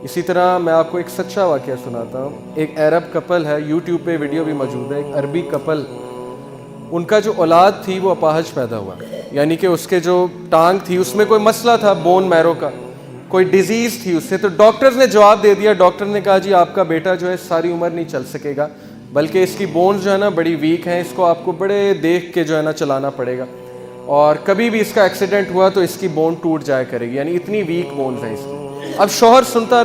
اسی طرح میں آپ کو ایک سچا واقعہ سناتا ہوں. ایک عرب کپل ہے, یوٹیوب پہ ویڈیو بھی موجود ہے, ایک عربی کپل, ان کا جو اولاد تھی وہ اپاہج پیدا ہوا, یعنی کہ اس کے جو ٹانگ تھی اس میں کوئی مسئلہ تھا بون میرو کا, کوئی ڈیزیز تھی اس سے. تو ڈاکٹرز نے جواب دے دیا, ڈاکٹر نے کہا جی آپ کا بیٹا جو ہے ساری عمر نہیں چل سکے گا, بلکہ اس کی بونز جو ہے نا بڑی ویک ہیں, اس کو آپ کو بڑے دیکھ کے جو ہے نا چلانا پڑے گا, اور کبھی بھی اس کا ایکسیڈنٹ ہوا تو اس کی بون ٹوٹ جایا کرے گی, یعنی اتنی ویک بونز ہیں اس کی. اب شوہر سنتا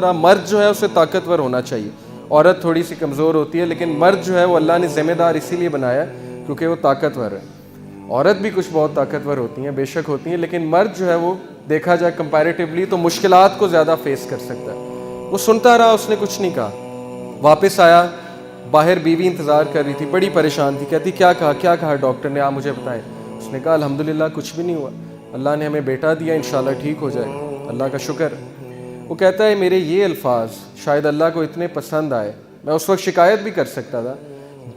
رہا, مرد جو ہے اسے طاقتور ہونا چاہیے, عورت تھوڑی سی کمزور ہوتی ہے, لیکن مرد جو ہے وہ اللہ نے ذمہ دار اسی لیے بنایا کیونکہ وہ طاقتور ہے. عورت بھی کچھ بہت طاقتور ہوتی ہیں, بے شک ہوتی ہیں, لیکن مرد جو ہے وہ دیکھا جائے کمپیریٹیولی تو مشکلات کو زیادہ فیس کر سکتا ہے. وہ سنتا رہا, اس نے کچھ نہیں کہا. واپس آیا, باہر بیوی انتظار کر رہی تھی, بڑی پریشان تھی, کہتی کیا کہا ڈاکٹر نے, آپ مجھے بتائیں. اس نے کہا الحمدللہ کچھ بھی نہیں ہوا, اللہ نے ہمیں بیٹا دیا, انشاءاللہ ٹھیک ہو جائے, اللہ کا شکر. وہ کہتا ہے میرے یہ الفاظ شاید اللہ کو اتنے پسند آئے, میں اس وقت شکایت بھی کر سکتا تھا.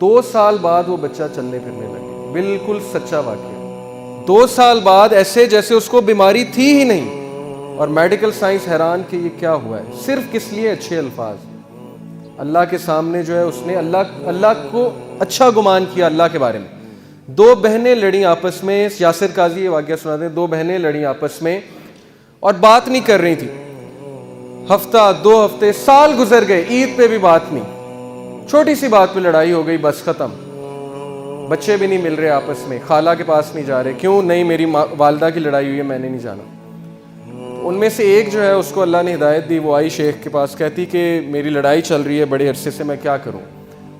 2 سال بعد وہ بچہ چلنے پھرنے لگا. بالکل سچا واقعہ. 2 سال بعد ایسے جیسے اس کو بیماری تھی ہی نہیں, اور میڈیکل سائنس حیران کہ یہ کیا ہوا ہے. صرف کس لیے اچھے الفاظ, اللہ کے سامنے جو ہے اس نے اللہ کو اچھا گمان کیا اللہ کے بارے میں. 2 بہنیں لڑیں آپس میں, یاسر قاضی یہ واقعہ سناتے ہیں, 2 بہنیں لڑیں آپس میں اور بات نہیں کر رہی تھی. ہفتہ 2 ہفتے سال گزر گئے, عید پہ بھی بات نہیں, چھوٹی سی بات پہ لڑائی ہو گئی, بس ختم. بچے بھی نہیں مل رہے آپس میں, خالہ کے پاس نہیں جا رہے, کیوں نہیں میری والدہ کی لڑائی ہوئی ہے میں نے نہیں جانا. ان میں سے ایک جو ہے اس کو اللہ نے ہدایت دی, وہ آئی شیخ کے پاس, کہتی کہ میری لڑائی چل رہی ہے بڑے عرصے سے, میں کیا کروں.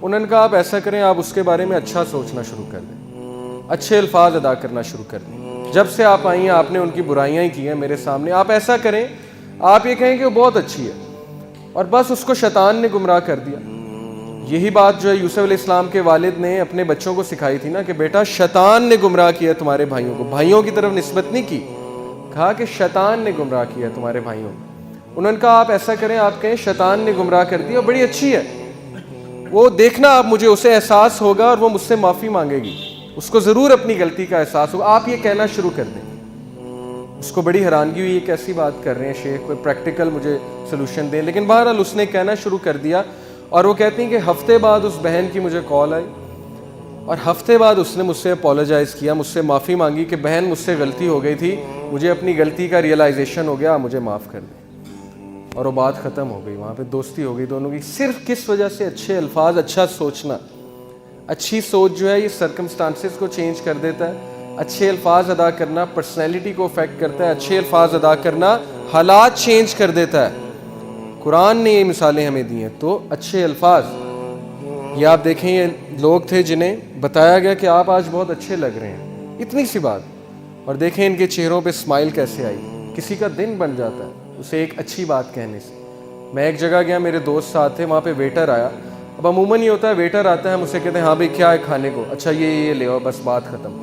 انہوں نے کہا آپ ایسا کریں, آپ اس کے بارے میں اچھا سوچنا شروع کر دیں, اچھے الفاظ ادا کرنا شروع کر دیں. جب سے آپ آئی ہیں آپ نے ان کی برائیاں ہی کی ہیں میرے سامنے, آپ ایسا کریں, آپ یہ کہیں کہ وہ بہت اچھی ہے, اور بس اس کو شیطان نے گمراہ کر دیا. یہی بات جو ہے یوسف علیہ السلام کے والد نے اپنے بچوں کو سکھائی تھی نا, کہ بیٹا شیطان نے گمراہ کیا تمہارے بھائیوں کو, بھائیوں کی طرف نسبت نہیں کی, کہا کہ شیطان نے گمراہ کیا تمہارے بھائیوں کو. انہوں نے کہا آپ ایسا کریں, آپ کہیں شیطان نے گمراہ کر دیا, بڑی اچھی ہے, وہ دیکھنا آپ مجھے اسے احساس ہوگا اور وہ مجھ سے معافی مانگے گی, اس کو ضرور اپنی غلطی کا احساس ہوگا, آپ یہ کہنا شروع کر دیں. اس کو بڑی حیرانگی ہوئی, یہ کیسی بات کر رہے ہیں شیخ, کوئی پریکٹیکل مجھے سلوشن دیں. لیکن بہرحال اس نے کہنا شروع کر دیا, اور وہ کہتی ہیں کہ ہفتے بعد اس بہن کی مجھے کال آئی, اور ہفتے بعد اس نے مجھ سے اپولوجائز کیا, مجھ سے معافی مانگی کہ بہن مجھ سے غلطی ہو گئی تھی, مجھے اپنی غلطی کا ریئلائزیشن ہو گیا, مجھے معاف کر دیں. اور وہ بات ختم ہو گئی, وہاں پہ دوستی ہو گئی دونوں کی, صرف کس وجہ سے, اچھے الفاظ, اچھا سوچنا. اچھی سوچ جو ہے یہ سرکمسٹانسز کو چینج کر دیتا ہے. اچھے الفاظ ادا کرنا پرسنالٹی کو افیکٹ کرتا ہے, اچھے الفاظ ادا کرنا حالات چینج کر دیتا ہے. قرآن نے یہ مثالیں ہمیں دی ہیں. تو اچھے الفاظ, یہ آپ دیکھیں یہ لوگ تھے جنہیں بتایا گیا کہ آپ آج بہت اچھے لگ رہے ہیں, اتنی سی بات, اور دیکھیں ان کے چہروں پہ اسمائل کیسے آئی. کسی کا دن بن جاتا ہے اسے ایک اچھی بات کہنے سے. میں ایک جگہ گیا, میرے دوست ساتھ تھے, وہاں پہ ویٹر آیا. اب عموماً یہ ہوتا ہے ویٹر آتا ہے, ہم اسے کہتے ہیں ہاں بھائی کیا ہے کھانے کو, اچھا یہ لے آؤ, بس بات ختم.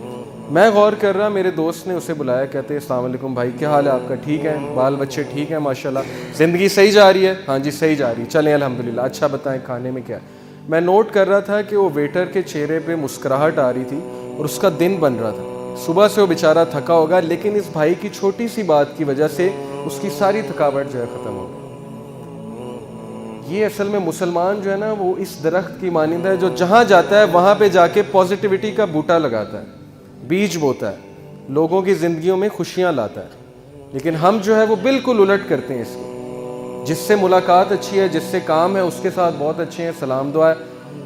میں غور کر رہا, میرے دوست نے اسے بلایا, کہتے السلام علیکم بھائی, کیا حال ہے آپ کا, ٹھیک ہے, بال بچے ٹھیک ہیں ماشاءاللہ, زندگی صحیح جا رہی ہے, ہاں جی صحیح جا رہی ہے, چلیں الحمدللہ, اچھا بتائیں کھانے میں کیا. میں نوٹ کر رہا تھا کہ وہ ویٹر کے چہرے پہ مسکراہٹ آ رہی تھی, اور اس کا دن بن رہا تھا. صبح سے وہ بیچارہ تھکا ہوگا, لیکن اس بھائی کی چھوٹی سی بات کی وجہ سے اس کی ساری تھکاوٹ جو ہے ختم ہو گئی. یہ اصل میں مسلمان جو ہے نا وہ اس درخت کی مانند ہے جو جہاں جاتا ہے وہاں پہ جا کے پازیٹیوٹی کا بوٹا لگاتا ہے, بیج بوتا ہے, لوگوں کی زندگیوں میں خوشیاں لاتا ہے. لیکن ہم جو ہے وہ بالکل الٹ کرتے ہیں اس کو. جس سے ملاقات اچھی ہے, جس سے کام ہے, اس کے ساتھ بہت اچھے ہیں, سلام دعا ہے.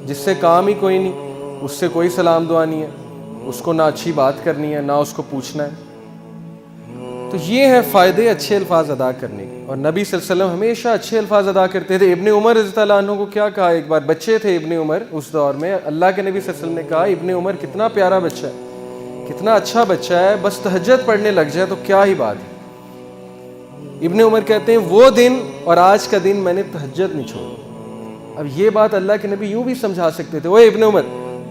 جس سے کام ہی کوئی نہیں, اس سے کوئی سلام دعا نہیں ہے, اس کو نہ اچھی بات کرنی ہے نہ اس کو پوچھنا ہے. تو یہ ہے فائدے اچھے الفاظ ادا کرنے کے. اور نبی صلی اللہ علیہ وسلم ہمیشہ اچھے الفاظ ادا کرتے تھے. ابن عمر رضی اللہ عنہ کو کیا کہا, ایک بار بچے تھے ابن عمر اس دور میں, اللہ کے نبی صلی اللہ علیہ وسلم نے کہا ابن عمر کتنا پیارا بچہ ہے, کتنا اچھا بچہ ہے, بس تہجد پڑھنے لگ جائے تو کیا ہی بات ہے. ابن عمر کہتے ہیں وہ دن اور آج کا دن میں نے تہجد نہیں چھوڑی. اب یہ بات اللہ کے نبی یوں بھی سمجھا سکتے تھے, اوے ابن عمر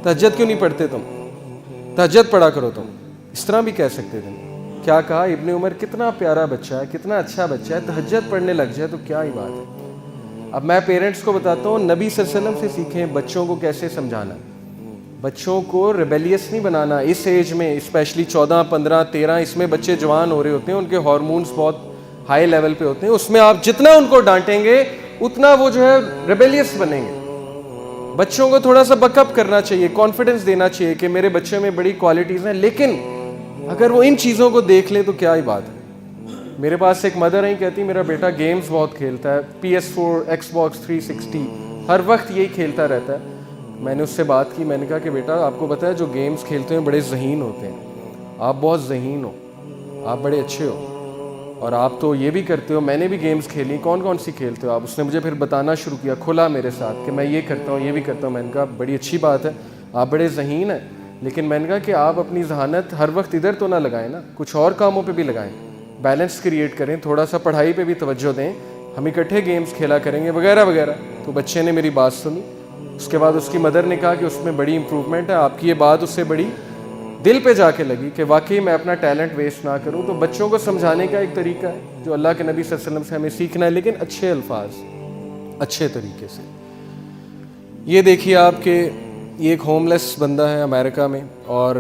تہجد کیوں نہیں پڑھتے تم, تہجد پڑھا کرو تم, اس طرح بھی کہہ سکتے تھے. کیا کہا ابن عمر کتنا پیارا بچہ ہے, کتنا اچھا بچہ ہے, تہجد پڑھنے لگ جائے تو کیا ہی بات ہے. اب میں پیرنٹس کو بتاتا ہوں, نبی صلی اللہ علیہ وسلم سے سیکھیں بچوں کو کیسے سمجھانا. بچوں کو ریبیلیس نہیں بنانا. اس ایج میں اسپیشلی 14 15 13 اس میں بچے جوان ہو رہے ہوتے ہیں, ان کے ہارمونز بہت ہائی لیول پہ ہوتے ہیں, اس میں آپ جتنا ان کو ڈانٹیں گے اتنا وہ جو ہے ریبیلیس بنیں گے. بچوں کو تھوڑا سا بک اپ کرنا چاہیے, کانفیڈنس دینا چاہیے کہ میرے بچے میں بڑی کوالٹیز ہیں, لیکن اگر وہ ان چیزوں کو دیکھ لیں تو کیا ہی بات ہے. میرے پاس ایک مدر ہیں, کہتی میرا بیٹا گیمز بہت کھیلتا ہے, PS4, Xbox 360, ہر وقت یہی کھیلتا رہتا ہے. میں نے اس سے بات کی, میں نے کہا کہ بیٹا آپ کو پتہ ہے جو گیمز کھیلتے ہیں بڑے ذہین ہوتے ہیں, آپ بہت ذہین ہو, آپ بڑے اچھے ہو, اور آپ تو یہ بھی کرتے ہو, میں نے بھی گیمز کھیلی, کون کون سی کھیلتے ہو آپ. اس نے مجھے پھر بتانا شروع کیا, کھلا میرے ساتھ کہ میں یہ کرتا ہوں, یہ بھی کرتا ہوں. میں نے کہا بڑی اچھی بات ہے, آپ بڑے ذہین ہیں, لیکن میں نے کہا کہ آپ اپنی ذہانت ہر وقت ادھر تو نہ لگائیں نا, کچھ اور کاموں پہ بھی لگائیں, بیلنس کریٹ کریں, تھوڑا سا پڑھائی پہ بھی توجہ دیں, ہم اکٹھے گیمز کھیلا کریں گے وغیرہ وغیرہ. تو بچے نے میری بات سنی. اس کے بعد اس کی مدر نے کہا کہ اس میں بڑی امپروومنٹ ہے, آپ کی یہ بات اس سے بڑی دل پہ جا کے لگی کہ واقعی میں اپنا ٹیلنٹ ویسٹ نہ کروں. تو بچوں کو سمجھانے کا ایک طریقہ ہے جو اللہ کے نبی صلی اللہ علیہ وسلم سے ہمیں سیکھنا ہے, لیکن اچھے الفاظ, اچھے طریقے سے. یہ دیکھیے آپ کہ یہ ایک ہوم لیس بندہ ہے امریکہ میں, اور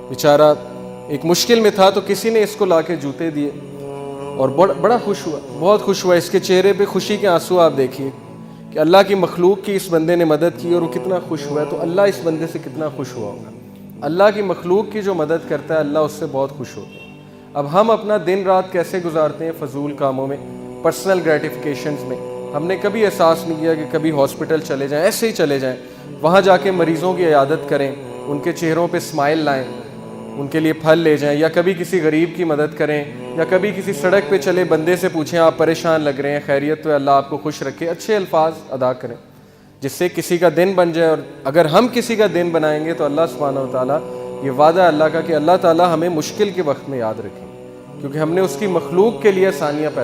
بیچارہ ایک مشکل میں تھا, تو کسی نے اس کو لا کے جوتے دیے اور بڑا خوش ہوا, بہت خوش ہوا. اس کے چہرے پہ خوشی کے آنسو آپ دیکھیے کہ اللہ کی مخلوق کی اس بندے نے مدد کی اور وہ کتنا خوش ہوا ہے. تو اللہ اس بندے سے کتنا خوش ہوا ہوگا. اللہ کی مخلوق کی جو مدد کرتا ہے اللہ اس سے بہت خوش ہوتا ہے. اب ہم اپنا دن رات کیسے گزارتے ہیں فضول کاموں میں, پرسنل گریٹیفیکیشنز میں. ہم نے کبھی احساس نہیں کیا کہ کبھی ہاسپٹل چلے جائیں, ایسے ہی چلے جائیں, وہاں جا کے مریضوں کی عیادت کریں, ان کے چہروں پہ اسمائل لائیں, ان کے لیے پھل لے جائیں, یا کبھی کسی غریب کی مدد کریں, یا کبھی کسی سڑک پہ چلے بندے سے پوچھیں آپ پریشان لگ رہے ہیں, خیریت تو ہے, اللہ آپ کو خوش رکھے. اچھے الفاظ ادا کریں جس سے کسی کا دن بن جائے. اور اگر ہم کسی کا دن بنائیں گے تو اللہ سبحانہ و تعالیٰ, یہ وعدہ ہے اللہ کا کہ اللہ تعالیٰ ہمیں مشکل کے وقت میں یاد رکھیں, کیونکہ ہم نے اس کی مخلوق کے لیے آسانیاں پیدا